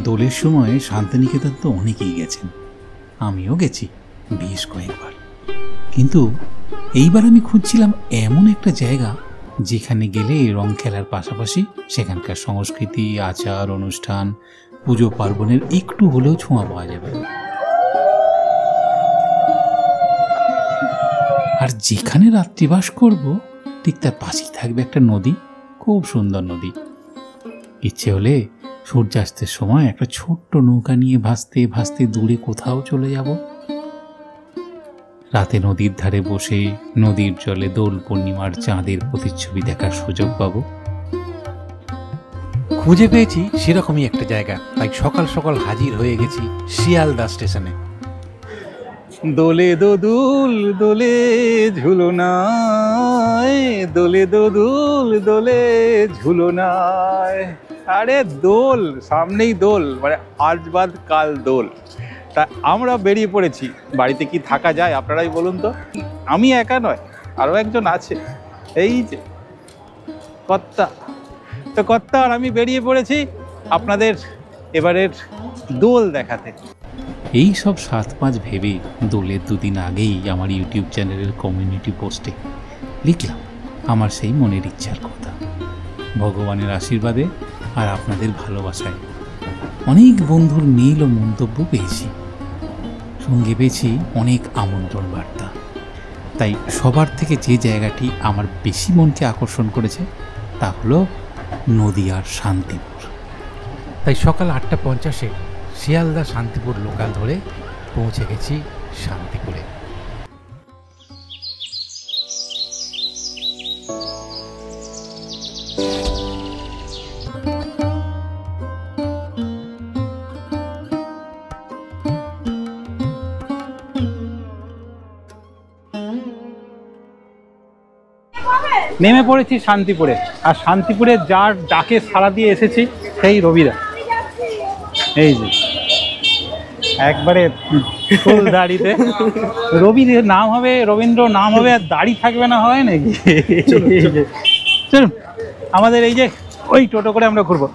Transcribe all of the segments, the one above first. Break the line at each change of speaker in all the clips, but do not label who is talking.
দোলের সময় শান্তিনিকেতন তো অনেকেই গেছেন, আমিও গেছি বেশ কয়েকবার। কিন্তু এইবার আমি খুঁজছিলাম এমন একটা জায়গা যেখানে গেলে রং খেলার পাশাপাশি সেখানকার সংস্কৃতি, আচার অনুষ্ঠান, পুজো পার্বণের একটু হলেও ছোঁয়া পাওয়া যাবে। আর যেখানে রাত্রিবাস করব ঠিক তার পাশেই থাকবে একটা নদী, খুব সুন্দর নদী। ইচ্ছে হলে সূর্যাস্তের সময় একটা ছোট্ট নৌকা নিয়ে ভাসতে ভাসতে দূরে কোথাও চলে যাব। রাতে নদীর ধারে বসে নদীর জলে দোল পূর্ণিমার চাঁদের প্রতিচ্ছবি দেখার সুযোগ পাব।
খুঁজে পেয়েছি সেরকমই একটা জায়গা, তাই সকাল সকাল হাজির হয়ে গেছি শিয়ালদা স্টেশনে।
দোলে দোদুল দোলে ঝুলনায়, দোলে দোদুল দোলে ঝুলনায়। আরে দোল, সামনেই দোল, মানে আজ বাদ কাল দোল। তা আমরা বেরিয়ে পড়েছি। বাড়িতে কি থাকা যায় আপনারাই বলুন তো? আমি একা নয়, আরও একজন আছে, এই যে কর্তা। তো কর্তা আর আমি বেরিয়ে পড়েছি আপনাদের এবারের দোল দেখাতে। এই সব 7-5 ভেবে দোলের দুদিন আগেই আমার ইউটিউব চ্যানেলের কমিউনিটি পোস্টে লিখলাম আমার সেই মনের ইচ্ছার কথা। ভগবানের আশীর্বাদে আর আপনাদের ভালোবাসায় অনেক বন্ধুর মেইল ও মন্তব্য পেয়েছি, সঙ্গে পেয়েছি অনেক আমন্ত্রণ বার্তা। তাই সবার থেকে যে জায়গাটি আমার বেশি মনকে আকর্ষণ করেছে তা হলো নদিয়ার শান্তিপুর।
তাই সকাল 8:50-এ শিয়ালদা শান্তিপুর লোকাল ধরে পৌঁছে গেছি শান্তিপুরে।
নেমে পড়েছি শান্তিপুরে, আর শান্তিপুরে যার ডাকে সাড়া দিয়ে এসেছি সেই রবিদা। এই যে একবারে ফুল দাড়িতে। রবি নাম হবে, রবীন্দ্র নাম হবে, আর দাড়ি থাকবে না, হয় নাকি? চলুন আমাদের এই যে ওই টোটো করে আমরা ঘুরবো।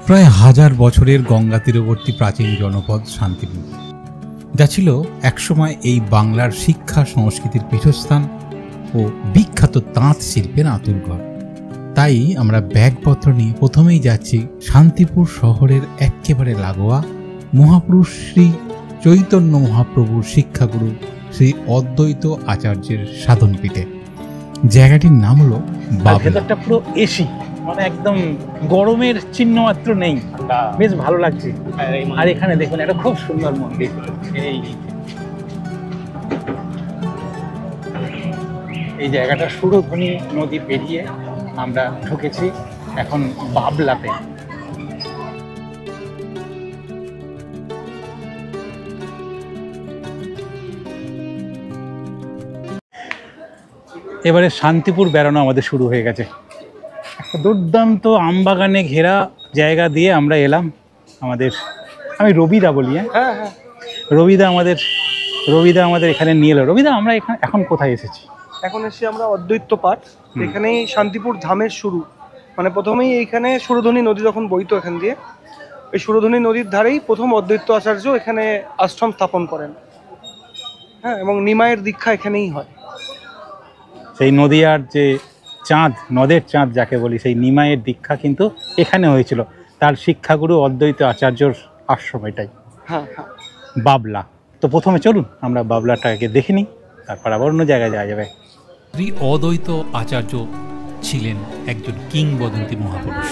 প্রায় 1000 বছরের গঙ্গা তীরবর্তী প্রাচীন জনপদ শান্তিপুর, যা ছিল একসময় এই বাংলার শিক্ষা সংস্কৃতির পীঠস্থান ও বিখ্যাত তাঁত শিল্পের আঁতুড়ঘর। তাই আমরা ব্যাগপত্র নিয়ে প্রথমেই যাচ্ছি শান্তিপুর শহরের একেবারে লাগোয়া মহাপুরুষ শ্রী চৈতন্য মহাপ্রভুর শিক্ষাগুরু শ্রী অদ্বৈত আচার্যের সাধনপীঠে। জায়গাটির নাম হলো বাবলা। পুরো এসি, মানে একদম গরমের চিহ্ন মাত্র নেই, বেশ ভালো লাগছে। আর এখানে দেখুন একটা খুব সুন্দর মন্দির। এই জায়গাটা সুরধনী নদী পেরিয়ে আমরা ঢুকেছি এখন বাবলাতে। এবারে শান্তিপুর বেড়ানো আমাদের শুরু হয়ে গেছে। একটা দুর্দান্ত আমবাগানে ঘেরা জায়গা দিয়ে আমরা এলাম। আমি রবিদা বলি, হ্যাঁ রবিদা আমাদের এখানে নিয়ে এলো। রবিদা, আমরা এখন কোথায় এসেছি?
এখন এসে আমরা অদ্বৈত পাঠ, এখানেই শান্তিপুর ধামের শুরু। মানে প্রথমেই এইখানে সুরধনী নদী যখন বইতো এখান দিয়ে, এই সুরধনী নদীর ধারেই প্রথম অদ্বৈত আচার্য এখানে আশ্রম স্থাপন করেন। হ্যাঁ, এবং নিমায়ের দীক্ষা এখানেই হয়।
সেই নদীয়ার যে চাঁদ, নদের চাঁদ যাকে বলি, সেই নিমায়ের দীক্ষা কিন্তু এখানে হয়েছিল। তার শিক্ষাগুরু অদ্বৈত আচার্যর আশ্রম এটাই।
হ্যাঁ,
বাবলা। তো প্রথমে চলুন আমরা বাবলাটাকে দেখে নিই, তারপর আবার অন্য জায়গায় যাওয়া যাবে। শ্রী অদ্বৈত আচার্য ছিলেন একজন কিংবদন্তি মহাপুরুষ।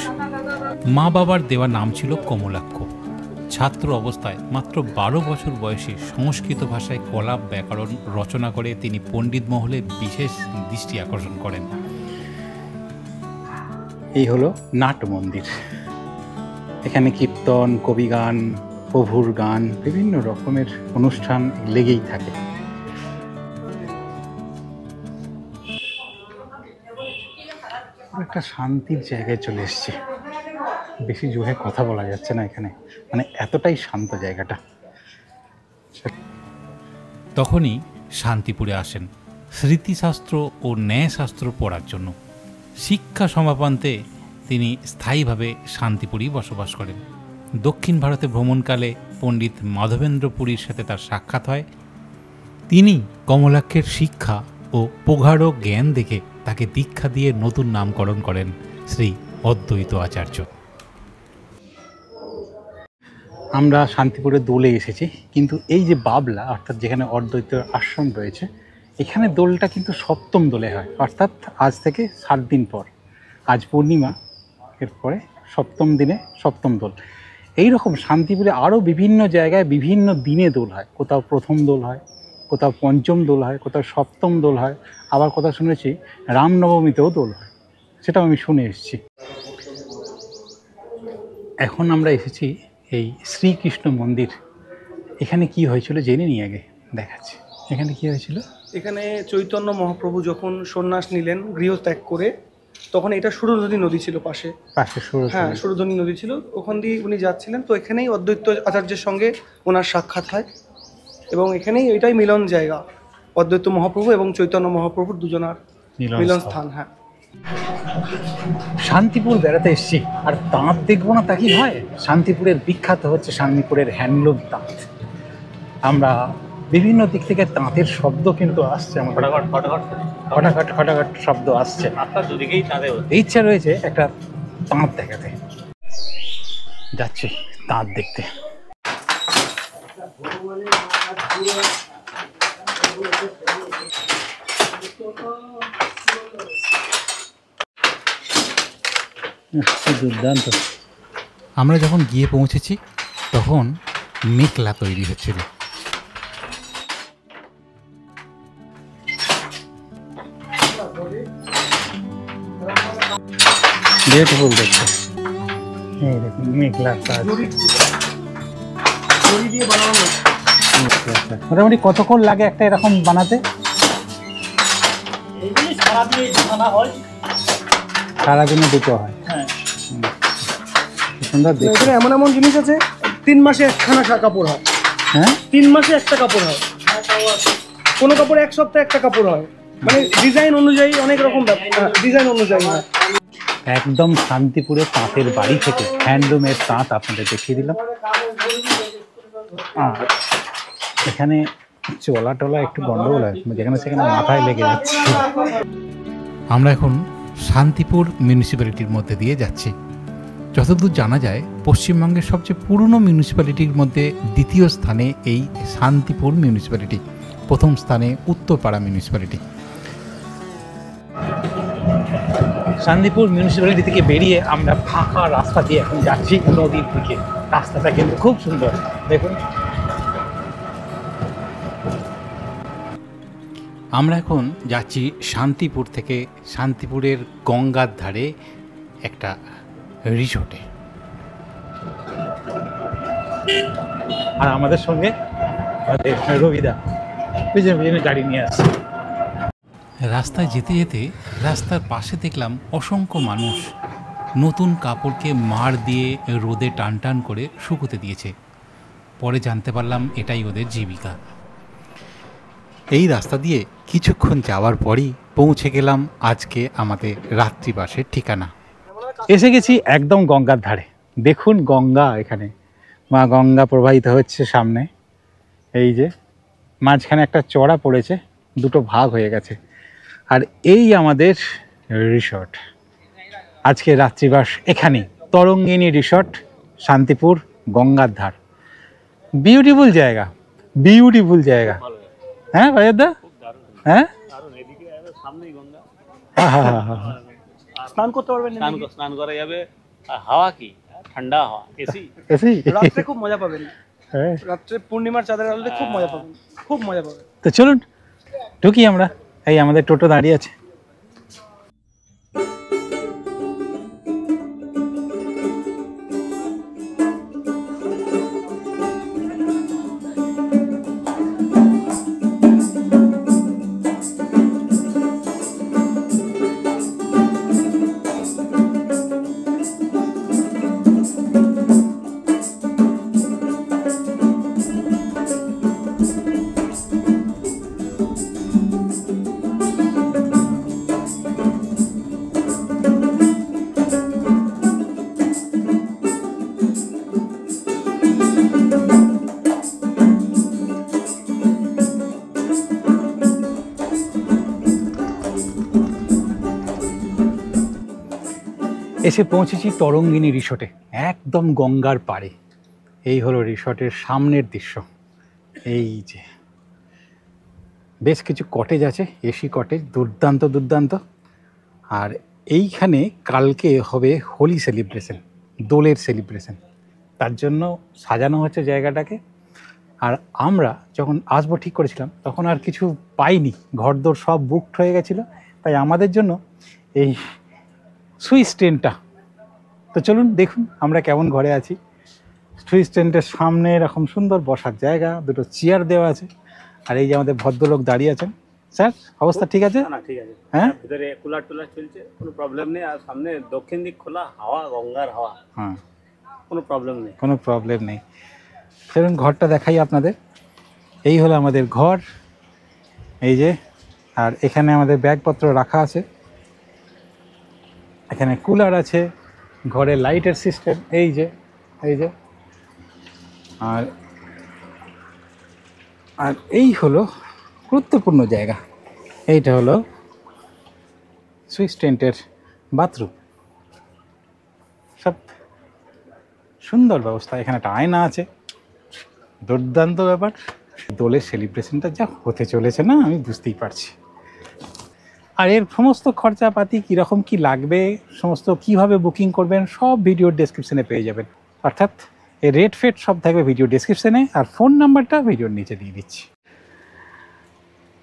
মা বাবার দেওয়া নাম ছিল কমলাক্ষ। ছাত্র অবস্থায় মাত্র 12 বছর বয়সে সংস্কৃত ভাষায় কলাপ ব্যাকরণ রচনা করে তিনি পণ্ডিত মহলে বিশেষ দৃষ্টি আকর্ষণ করেন। এই হলো নাট মন্দির। এখানে কীর্তন, কবিগান, প্রভুর গান, বিভিন্ন রকমের অনুষ্ঠান লেগেই থাকে। একটা শান্তির জায়গায় চলে এসেছি। বেশি জোরে কথা বলা যাচ্ছে না এখানে, মানে এতটাই শান্ত জায়গাটা। তখনই শান্তিপুরে আসেন
স্মৃতিশাস্ত্র ও ন্যায়শাস্ত্র পড়ার জন্য। শিক্ষা সমাপন্তে তিনি স্থায়ীভাবে শান্তিপুরেই বসবাস করেন। দক্ষিণ ভারতে ভ্রমণকালে পণ্ডিত মাধবেন্দ্র পুরীর সাথে তার সাক্ষাৎ হয়। তিনি কমলাক্ষের শিক্ষা ও প্রগাঢ় জ্ঞান দেখে তাকে দীক্ষা দিয়ে নতুন নামকরণ করেন শ্রী অদ্বৈত আচার্য।
আমরা শান্তিপুরে দোলে এসেছি, কিন্তু এই যে বাবলা অর্থাৎ যেখানে অদ্বৈত আশ্রম রয়েছে, এখানে দোলটা কিন্তু সপ্তম দোলে হয়, অর্থাৎ আজ থেকে 7 দিন পর। আজ পূর্ণিমা, এরপরে সপ্তম দিনে সপ্তম দোল। এই রকম শান্তিপুরে আরও বিভিন্ন জায়গায় বিভিন্ন দিনে দোল হয়। কোথাও প্রথম দোল হয়, কোথাও পঞ্চম দোল হয়, কোথাও সপ্তম দোল হয়, আবার কোথাও শুনেছি রামনবমীতেও দোল হয়, সেটাও আমি শুনে এসেছি। এখন আমরা এসেছি এই শ্রীকৃষ্ণ মন্দির। এখানে কি হয়েছিল জেনে নিই, আগে দেখাচ্ছি এখানে কি হয়েছিল।
এখানে চৈতন্য মহাপ্রভু যখন সন্ন্যাস নিলেন গৃহত্যাগ করে, তখন এটা সুরধনী নদী ছিল পাশে। হ্যাঁ, সুরধনী নদী ছিল, ওখান দিয়ে উনি যাচ্ছিলেন। তো এখানেই অদ্বৈত আচার্যের সঙ্গে ওনার সাক্ষাৎ হয়, এবং এখানেই এটাই মিলন জায়গা, অদ্বৈত মহাপ্রভু এবং চৈতন্য মহাপ্রভুর দুজনার মিলন স্থান। হ্যাঁ,
শান্তিপুর বেড়াতে এসেছি, আর তাঁত দেখবো না তা কি হয়? শান্তিপুরের বিখ্যাত হচ্ছে শান্তিপুরের হ্যান্ডলুম তাঁত। আমরা বিভিন্ন দিক থেকে তাঁতের শব্দ কিন্তু আসছে, আমার খটাখট খটাখট শব্দ আসছে। ইচ্ছা রয়েছে একটা তাঁত দেখাতে, যাচ্ছি তাঁত দেখতে। দুর্দান্ত।
আমরা যখন গিয়ে পৌঁছেছি তখন মেঘলা তৈরি হচ্ছিল।
বিউটিফুল দেখতে, এই দেখুন মেঘলা কাজ। মোটামুটি কতক্ষণ লাগে একটা এরকম বানাতে? সারাদিনে দুটো হয়। সুন্দর দেখতে।
এমন এমন জিনিস আছে, 3 মাসে একখানা কাপড় হয়।
হ্যাঁ,
3 মাসে একটা কাপড় হয়, কোনো কাপড় 1 সপ্তাহে একটা কাপড় হয়, মানে ডিজাইন অনুযায়ী অনেক রকম ডিজাইন অনুযায়ী হয়।
একদম শান্তিপুরে তাঁতের বাড়ি থেকে হ্যান্ডলুমের তাঁত আপনাদের দেখিয়ে দিলাম। আর এখানে চলা টলা একটু গন্ডগোল হয়, যেখানে সেখানে মাথায় লেগে যাচ্ছে।
আমরা এখন শান্তিপুর মিউনিসিপ্যালিটির মধ্যে দিয়ে যাচ্ছি। যতদূর জানা যায় পশ্চিমবঙ্গের সবচেয়ে পুরনো মিউনিসিপ্যালিটির মধ্যে দ্বিতীয় স্থানে এই শান্তিপুর মিউনিসিপ্যালিটি, প্রথম স্থানে উত্তরপাড়া মিউনিসিপ্যালিটি।
শান্তিপুর মিউনিসিপ্যালিটি থেকে বেরিয়ে আমরা ফাঁকা রাস্তা দিয়ে এখন যাচ্ছি নদীর দিকে। রাস্তাটা কিন্তু খুব সুন্দর, দেখুন।
আমরা এখন যাচ্ছি শান্তিপুর থেকে শান্তিপুরের গঙ্গার ধারে একটা রিসোর্টে।
আর আমাদের সঙ্গে রবিদা পিছনে গাড়ি নিয়ে আসছে।
রাস্তায় যেতে যেতে রাস্তার পাশে দেখলাম অসংখ্য মানুষ নতুন কাপড়কে মাড় দিয়ে রোদে টান টান করে শুকোতে দিয়েছে। পরে জানতে পারলাম এটাই ওদের জীবিকা। এই রাস্তা দিয়ে কিছুক্ষণ যাওয়ার পরই পৌঁছে গেলাম আজকে আমাদের রাত্রিবাসের ঠিকানা।
এসে গেছি একদম গঙ্গার ধারে। দেখুন গঙ্গা, এখানে মা গঙ্গা প্রবাহিত হচ্ছে সামনে। এই যে মাঝখানে একটা চড়া পড়েছে, দুটো ভাগ হয়ে গেছে। আর এই আমাদের রিসর্ট, আজকে রাত্রিবাস এখানেই। তরঙ্গিনী রিসর্ট, শান্তিপুর, গঙ্গার ধার। বিউটিফুল জায়গা, বিউটিফুল জায়গা। হ্যাঁ ভাইয়াদা, হ্যাঁ
স্নান করতে পারবেন,
স্নান করা যাবে। হাওয়া কি ঠান্ডা হাওয়া, এসি।
রাত্রে খুব মজা পাবেন। রাত্রে পূর্ণিমার চাঁদের আলোতে খুব মজা পাবেন, খুব মজা পাবেন।
তো চলুন ঢুকি আমরা। এই আমাদের টোটো দাঁড়িয়ে আছে। এসে পৌঁছেছি তরঙ্গিনী রিসোর্টে, একদম গঙ্গার পাড়ে। এই হলো রিসোর্টের সামনের দৃশ্য। এই যে বেশ কিছু কটেজ আছে, এসি কটেজ, দুর্দান্ত দুর্দান্ত। আর এইখানে কালকে হবে হোলি সেলিব্রেশন, দোলের সেলিব্রেশন, তার জন্য সাজানো হচ্ছে জায়গাটাকে। আর আমরা যখন আসবো ঠিক করেছিলাম তখন আর কিছু পাইনি, ঘরদোর সব বুকড হয়ে গেছিলো, তাই আমাদের জন্য এই সুইস টেন্টটা। তো চলুন দেখুন আমরা কেমন ঘরে আছি। সুইস টেন্টের সামনে এরকম সুন্দর বসার জায়গা, দুটো চেয়ার দেওয়া আছে। আর এই যে আমাদের ভদ্রলোক দাঁড়িয়ে আছেন। স্যার অবস্থা ঠিক আছে?
না ঠিক আছে,
হ্যাঁ
ভিতরে কুলার টুলার চলছে, কোনো প্রবলেম নেই। আর সামনে দক্ষিণ দিক খোলা হাওয়া, গঙ্গার হাওয়া,
হ্যাঁ
কোনো প্রবলেম নেই।
কোনো প্রবলেম নেই। চলুন ঘরটা দেখাই আপনাদের। এই হলো আমাদের ঘর, এই যে। আর এখানে আমাদের ব্যাগপত্র রাখা আছে, এখানে কুলার আছে, ঘরে লাইটের সিস্টেম এই যে, এই যে। আর আর এই হলো গুরুত্বপূর্ণ জায়গা, এইটা হলো সুইস টেন্টের বাথরুম। সব সুন্দর ব্যবস্থা, এখানে একটা আয়না আছে, দুর্দান্ত ব্যাপার। দোলের সেলিব্রেশনটা যা হতে চলেছে না, আমি বুঝতেই পারছি। আর এর সমস্ত খরচাপাতি কীরকম কি লাগবে, সমস্ত কিভাবে বুকিং করবেন, সব ভিডিওর ডেসক্রিপশনে পেয়ে যাবেন। অর্থাৎ এই রেট ফেট সব থাকবে ভিডিও ডেসক্রিপশনে, আর ফোন নাম্বারটা ভিডিওর নিচে দিয়ে দিচ্ছি।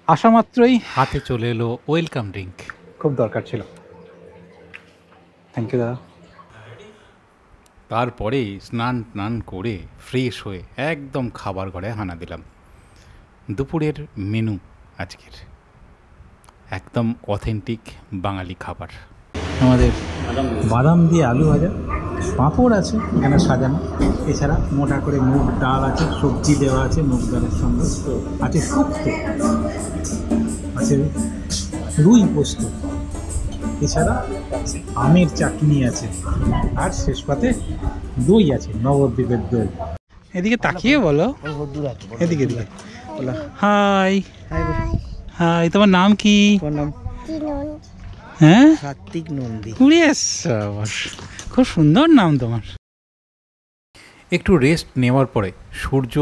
আসা মাত্রই
হাতে চলে এলো ওয়েলকাম ড্রিঙ্ক।
খুব দরকার ছিল। থ্যাংক ইউ দাদা।
তারপরে স্নান টান করে ফ্রেশ হয়ে একদম খাবার ঘরে হানা দিলাম। দুপুরের মেনু আজকের একদম অথেন্টিক বাঙালি খাবার।
আমাদের বাদাম দিয়ে আলু ভাজা, পাঁপড় আছে এখানে সাজানো, এছাড়া মোটা করে মুগ ডাল আছে, সবজি দেওয়া আছে মুগ ডালের সঙ্গে, আছে শুক্তো, আছে রুই পোস্ত, এছাড়া আমের চাটনি আছে, আর শেষ পাতে দই আছে, নবদ্বীপের দই। এদিকে তাকিয়ে বলো, এদিকে এদিকে বলো হাই। হাই, তোমার নাম কি? হ্যাঁ,
সাত্বিক নন্দী।
খুব সুন্দর নাম তোমার।
একটু রেস্ট নেওয়ার পরে সূর্য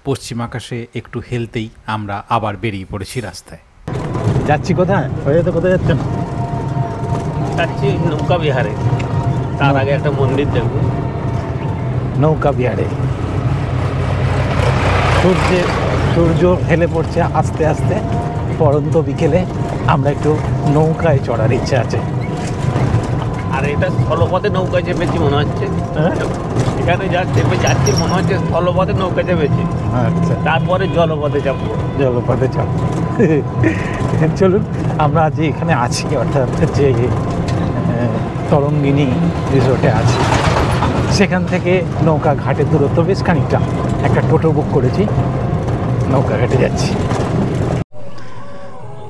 পশ্চিম আকাশে একটু হেলতেই আমরা আবার বেরিয়ে পড়েছি রাস্তায়।
যাচ্ছি কোথায়? কোথায় যাচ্ছেন?
যাচ্ছি নৌকা বিহারে, তার আগে একটা মন্দির দেখবো।
নৌকা বিহারে সূর্য হেলে পড়ছে আস্তে আস্তে, পরন্ত বিকেলে আমরা একটু নৌকায় চড়ার ইচ্ছে আছে।
আর এটা স্থলপথে নৌকায় চেপেছি মনে হচ্ছে, এখানে যা চেপে যাচ্ছি মনে হচ্ছে স্থলপথে নৌকা চেপেছি,
আচ্ছা,
তারপরে জলপথে যাবো।
জলপথে চল। চলুন আমরা আজ এখানে আছি, অর্থাৎ যে তরঙ্গিনী রিসোর্টে আছি, সেখান থেকে নৌকা ঘাটের দূরত্ব বেশ খানিকটা। একটা টোটো বুক করেছি, নৌকা ঘাটে যাচ্ছি।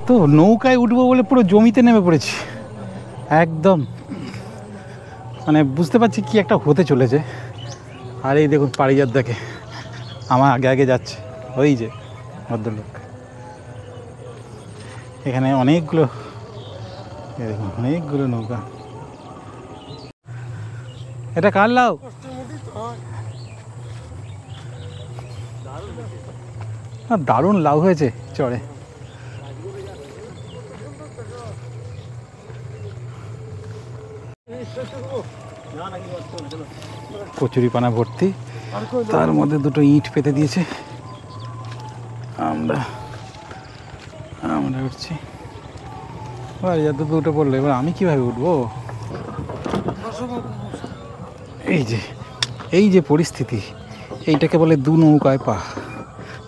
তো নৌকায় উঠবো বলে পুরো জমিতে নেমে পড়েছি একদম, মানে বুঝতে পারছি কি একটা হতে চলেছে। আর এই দেখুন পাড়িয়ার দেখে আমার আগে আগে যাচ্ছে, ওই যে ভদ্রলোক। এখানে অনেকগুলো, দেখুন অনেকগুলো নৌকা। এটা কার লাউ? দারুণ লাউ হয়েছে চড়ে। কচুরিপানা ভর্তি, তার মধ্যে দুটো ইট পেতে দিয়েছে। আমরা উঠছি। এত দুটো পড়লো, এবার আমি কিভাবে উঠবো? এই যে পরিস্থিতি, এইটাকে বলে দু নৌকায় পা।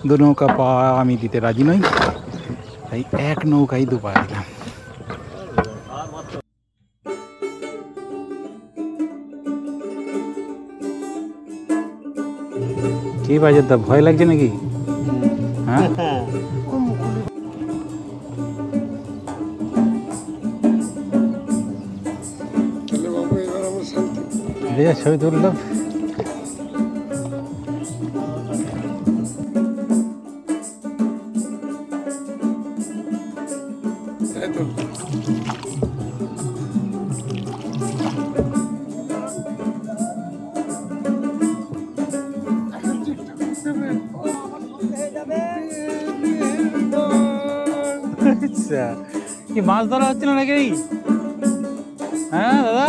দু নৌকা পা আমি দিতে রাজি নই, তাই এক নৌকায় দু পা দিলাম। কি বাজার দা, ভয় লাগছে নাকি? হ্যাঁ, ছবি তুললাম। আচ্ছা, কি মাছ ধরা হচ্ছিল নাকি? হ্যাঁ দাদা,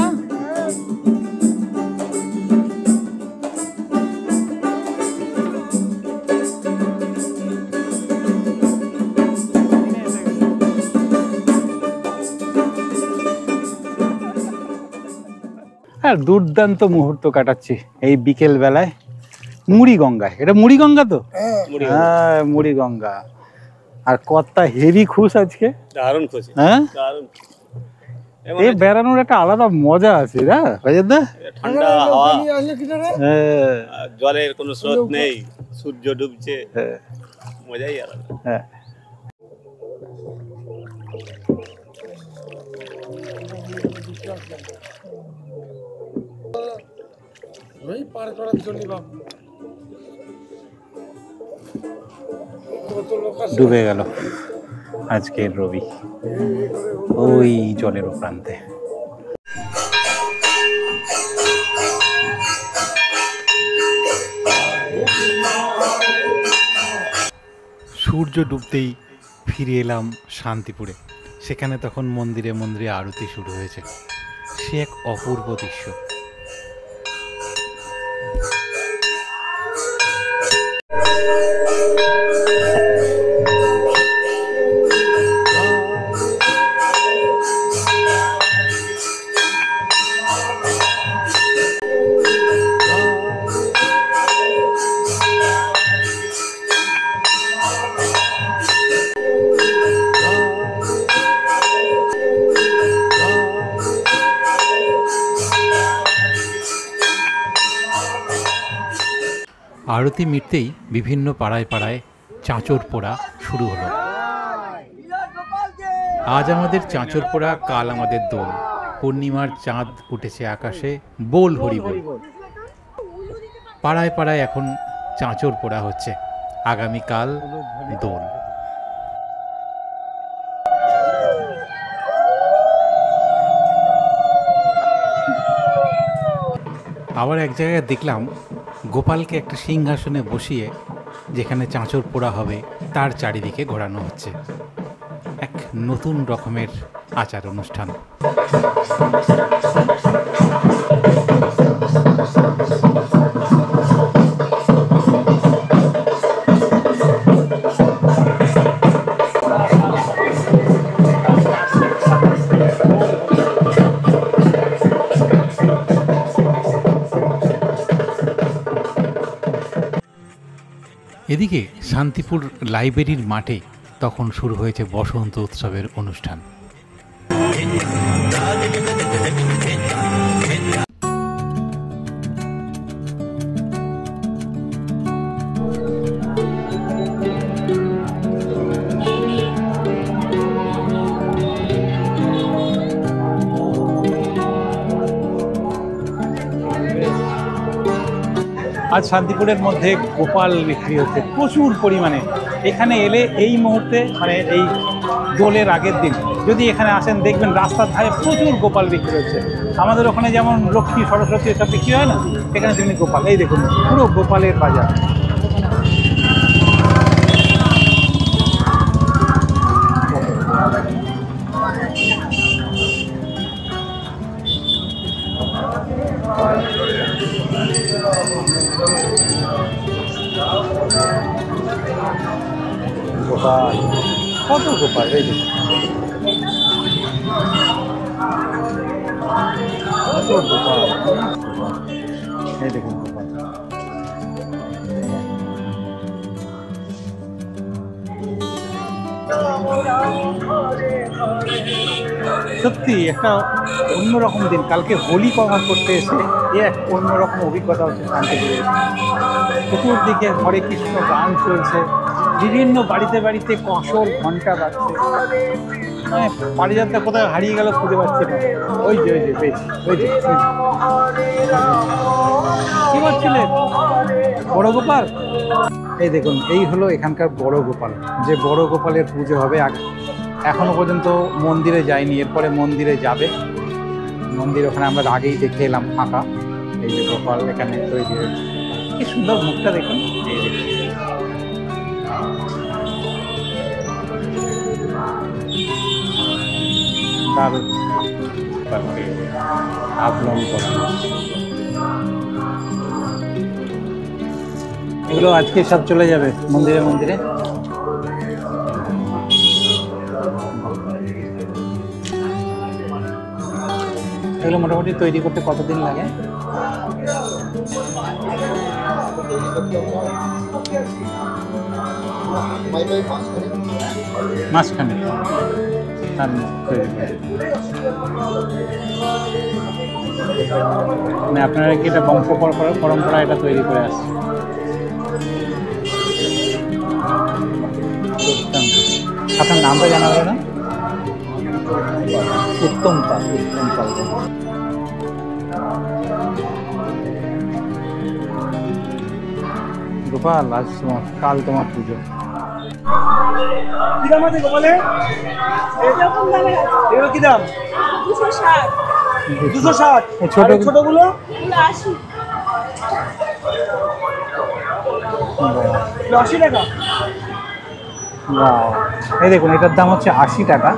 আর দুর্দান্ত মুহূর্ত কাটাচ্ছি এই বিকেল বেলায় মুড়িগঙ্গায়। এটা মুড়িগঙ্গা তো? হ্যাঁ মুড়িগঙ্গা। আর কতটা হেভি খুশ আজকে,
দারুণ খুশি।
হ্যাঁ
দারুণ।
এই বেড়ানোর একটা আলাদা মজা আছে না রাজেশ দা?
ঠান্ডা হাওয়া,
হ্যাঁ
আর জলের কোনো স্রোত নেই, সূর্য ডুবছে,
হ্যাঁ
মজাই আলাদা।
হ্যাঁ। ডুবে গেল আজকের রবি ওই জলের প্রান্তে। সূর্য ডুবতেই ফিরে এলাম শান্তিপুরে। সেখানে তখন মন্দিরে মন্দিরে আরতি শুরু হয়েছে। সে এক অপূর্ব দৃশ্য। আরতি মিটতেই বিভিন্ন পাড়ায় পাড়ায় চাঁচর পোড়া শুরু হলো। আজ আমাদের চাঁচর পোড়া, কাল আমাদের দোল। পূর্ণিমার চাঁদ উঠেছে আকাশে, বল হরি বল। পাড়ায় পাড়ায় এখন চাঁচর পোড়া হচ্ছে, আগামীকাল দোল। আবার এক জায়গায় দেখলাম গোপালকে একটা সিংহাসনে বসিয়ে যেখানে চাঁচর পোড়া হবে তার চারিদিকে ঘোরানো হচ্ছে। এক নতুন রকমের আচার অনুষ্ঠান। এদিকে শান্তিপুর লাইব্রেরির মাঠে তখন শুরু হয়েছে বসন্ত উৎসবের অনুষ্ঠান। আজ শান্তিপুরের মধ্যে গোপাল বিক্রি হচ্ছে প্রচুর পরিমাণে। এখানে এলে এই মুহূর্তে মানে এই দোলের আগের দিন যদি এখানে আসেন দেখবেন রাস্তার ধারে প্রচুর গোপাল বিক্রি হচ্ছে। আমাদের ওখানে যেমন লক্ষ্মী সরস্বতী এসব বিক্রি হয় না, এখানে তেমনি গোপাল। এই দেখুন পুরো গোপালের বাজার। গোপাল, কত গোপাল, এই দেখুন কত গোপাল, এই দেখুন গোপাল। সত্যি একটা অন্যরকম দিন। কালকে হোলি কভার করতে এসে এক অন্যরকম অভিজ্ঞতা হচ্ছে শান্তিপুরে। চতুর্দিকে হরে কৃষ্ণ গান চলছে, বিভিন্ন বাড়িতে বাড়িতে কসর ঘন্টা বাজছে। মানে পারিজাতটা কোথায় হারিয়ে গেল খুঁজে পাচ্ছে না। ওই যে পেয়েছি, ওই যে কি করছিলেন? বড় গোপাল, এই দেখুন এই হলো এখানকার বড় গোপাল। যে বড় গোপালের পুজো হবে। এখনো পর্যন্ত মন্দিরে যায়নি, এরপরে মন্দিরে যাবে। মন্দির ওখানে আমরা আগেই দেখে এলাম ফাঁকা। এই যে গোপাল এখানে তৈরি হয়েছে, কি সুন্দর মুখটা দেখুন। এই দেখুন দারুণ আবলন করা। এগুলো আজকে সব চলে যাবে মন্দিরে মন্দিরে। এগুলো মোটামুটি তৈরি করতে কতদিন লাগে? মাঝখানে মানে আপনারা কি এটা বংশ পরম্পরা এটা তৈরি করে আসছে? আপনার নামটা জানা হলো না? উত্তম পাল। গোপাল, আজ কাল তোমার পুজো।
কি দাম আছে গোপালে? এগুলো কি দাম? 260। ছোটগুলো 80 টাকা।
এই দেখুন, এটার দাম হচ্ছে 80 টাকা,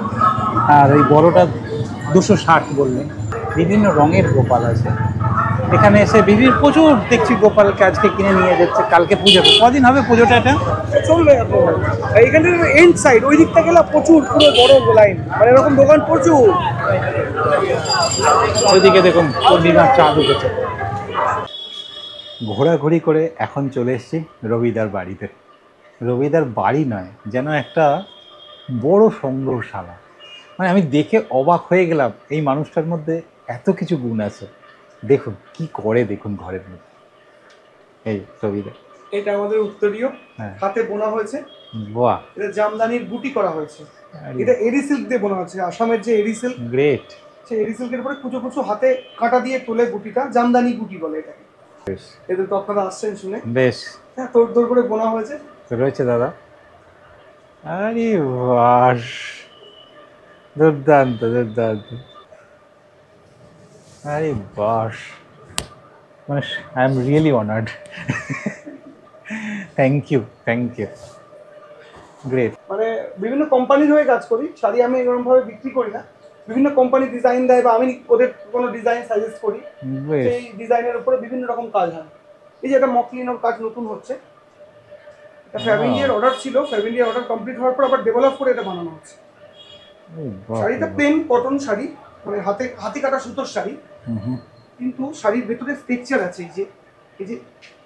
আর এই বড়টা 260 বললেন। বিভিন্ন রঙের গোপাল আছে এখানে এসে, প্রচুর দেখছি গোপালকে আজকে কিনে নিয়ে যাচ্ছে, কালকে পুজো। কদিন হবে পুজোটা? এটা
চলবে এইখান থেকে এন্ড সাইড, ওই দিকটা গেলে প্রচুর, পুরো বড় লাইন, মানে এরকম দোকান প্রচুর।
ওইদিকে দেখুন পূর্ণিমার চাঁদ উঠেছে। ঘোরাঘুরি করে এখন চলে এসেছি রবিদার বাড়িতে। রবিদার বাড়ি নয়, যেন একটা বড় সংগ্রহশালা। মানে আমি দেখে অবাক হয়ে গেলাম, এই মানুষটার মধ্যে এত কিছু গুণ আছে। দেখুন কি করে, দেখুন ঘরের মধ্যে। এই রবিদা,
এটা আমাদের উত্তরীয়, হাতে বোনা হয়েছে।
বাহ!
এটা জামদানির বুটি করা হয়েছে। এটা এরি সিল্ক দিয়ে বোনা হয়েছে, আসামের যে এরি সিল্ক।
গ্রেট।
সেই এরি সিল্কের উপরে কুচো কুচো হাতে কাঁটা দিয়ে তোলে বুটিটা, জামদানি বুটি বলে এটাকে। এদের তো আপনারা আসছেন শুনে।
বেশ।
হ্যাঁ, তোর তোর করে বোনা হয়েছে।
রয়েছে দাদা। আরে বাস, দুর্দান্ত দুর্দান্ত। আরে বাস, মানে I am really honoured. Thank you. Great.
মানে বিভিন্ন কোম্পানির হয়ে কাজ করি, শাড়ি আমি এরকম ভাবে বিক্রি করি না। বিভিন্ন কোম্পানি ডিজাইন দেয় বা আমি ওদের কোনো ডিজাইন সাজেস্ট করি, সেই ডিজাইনের উপরে বিভিন্ন রকম কাজ হয়। এই যে এটা মকলিনোর কাজ নতুন হচ্ছে, এটা ফ্যাব্রিকের অর্ডার ছিল, ফ্যাব্রিকের অর্ডার কমপ্লিট হওয়ার পর আবার ডেভেলপ করে এটা বানানো হচ্ছে। শাড়িটা প্লেন কটন শাড়ি, মানে হাতে কাটা সুতোর শাড়ি, কিন্তু শাড়ির ভেতরে স্ট্রাকচার আছে।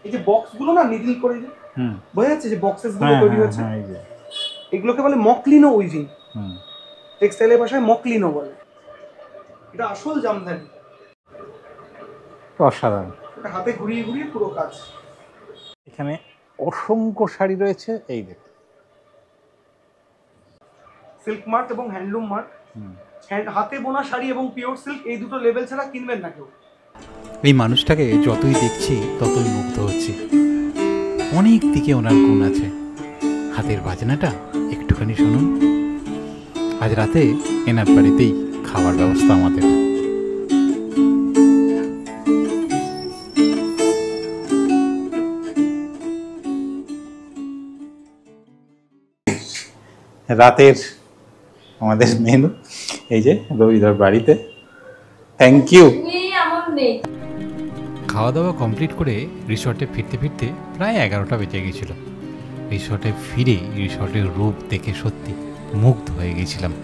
এই যে বক্সগুলো না নিডল করে, বোঝা যাচ্ছে যে বক্সেস গুলো তৈরি হয়েছে, এগুলোকে বলে মকলিনো উইভিং। টেক্সটাইলের ভাষায় মকলিনো বলে। এটা আসল জামদানি,
অসাধারণ।
এটা হাতে ঘুরিয়ে ঘুরিয়ে পুরো কাজ।
এখানে অসংখ্য শাড়ি রয়েছে, এই দেখ,
সিল্ক মার্ক এবং হ্যান্ডলুম মার্ক। হাতে বোনা শাড়ি এবং পিওর সিল্ক, এই দুটো লেভেল ছাড়া কিনবেন না কেউ।
এই মানুষটাকে যতই দেখছি ততই মুগ্ধ হচ্ছি। অনেক দিকে ওনার গুণ আছে। হাতের বাজনাটা একটুখানি শুনুন। আজ রাতে এনার বাড়িতেই খাবার ব্যবস্থা আমাদের।
রাতের আমাদের মেনু এই যে রবিদার বাড়িতে। Thank you.
খাওয়া দাওয়া কমপ্লিট করে রিসর্টে ফিরতে ফিরতে প্রায় 11টা বেজে গেছিল। রিসর্টে ফিরে রিসর্টের রূপ দেখে সত্যি মুগ্ধ হয়ে গেছিলাম।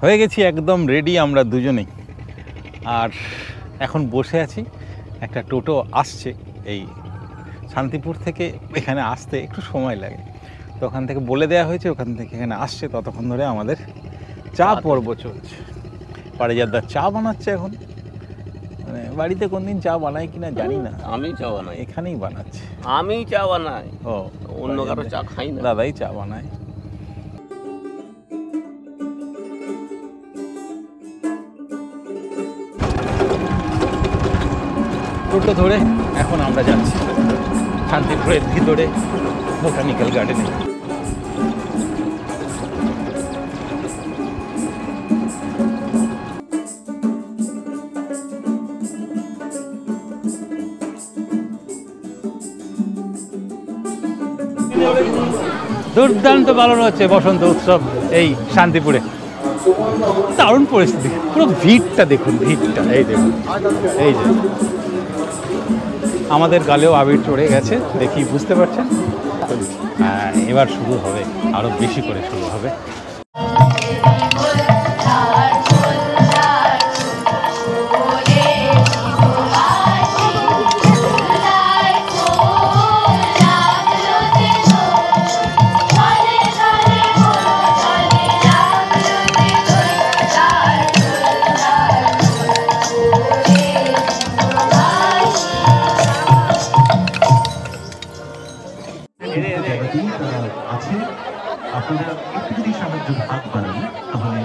হয়ে গেছি একদম রেডি আমরা দুজনেই। আর এখন বসে আছি, একটা টোটো আসছে। এই শান্তিপুর থেকে এখানে আসতে একটু সময় লাগে, তো ওখান থেকে বলে দেওয়া হয়েছে ওখান থেকে এখানে আসছে। ততক্ষণ ধরে আমাদের চা পর্ব চলছে। পারিজাতদা চা বানাচ্ছে এখন, মানে বাড়িতে কোনদিন চা বানায় কিনা জানি না,
আমি চা বানাই,
এখানেই বানাচ্ছে।
আমি চা বানাই,
ও
অন্য কারো চা খাই না।
দাদাই চা বানায়। টোটো ধরে এখন আমরা যাচ্ছি শান্তিপুরের ভিতরে বোটানিক্যাল গার্ডেনে। দুর্দান্ত পালন হচ্ছে বসন্ত উৎসব এই শান্তিপুরে। দারুণ পরিস্থিতি, পুরো ভিড়টা দেখুন, ভিড়টা এই দেখুন, এই যে আমাদের গালেও আবির চড়ে গেছে, দেখি বুঝতে পারছেন। হ্যাঁ, এবার শুরু হবে, আরো বেশি করে শুরু হবে।
আপনারা একটু যদি সাহায্য হাত বাড়ান তাহলে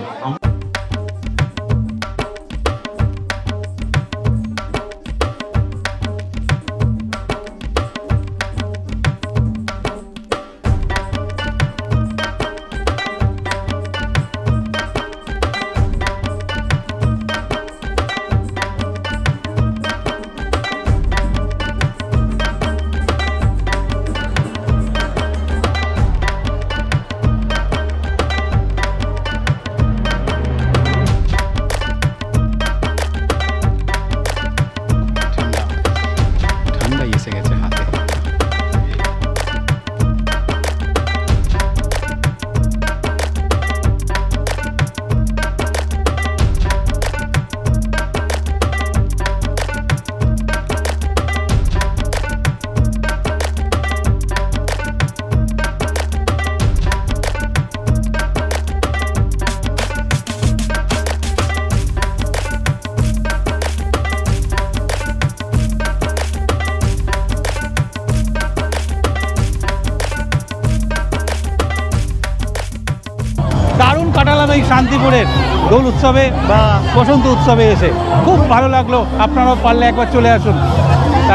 কাটালাম এই শান্তিপুরের দোল উৎসবে বা বসন্ত উৎসবে এসে, খুব ভালো লাগলো। আপনারাও পারলে একবার চলে আসুন।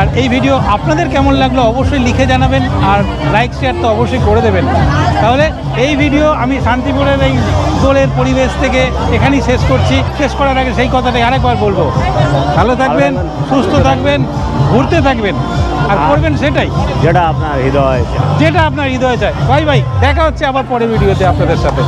আর এই ভিডিও আপনাদের কেমন লাগলো অবশ্যই লিখে জানাবেন, আর লাইক শেয়ার তো অবশ্যই করে দেবেন। তাহলে এই ভিডিও আমি শান্তিপুরের এই দোলের পরিবেশ থেকে এখানেই শেষ করছি। শেষ করার আগে সেই কথাটাই আরেকবার বলবো, ভালো থাকবেন, সুস্থ থাকবেন, ঘুরতে থাকবেন, আর করবেন সেটাই
যেটা আপনার হৃদয়
চায়। বাই বাই, দেখা হচ্ছে আবার পরের ভিডিওতে আপনাদের সাথে।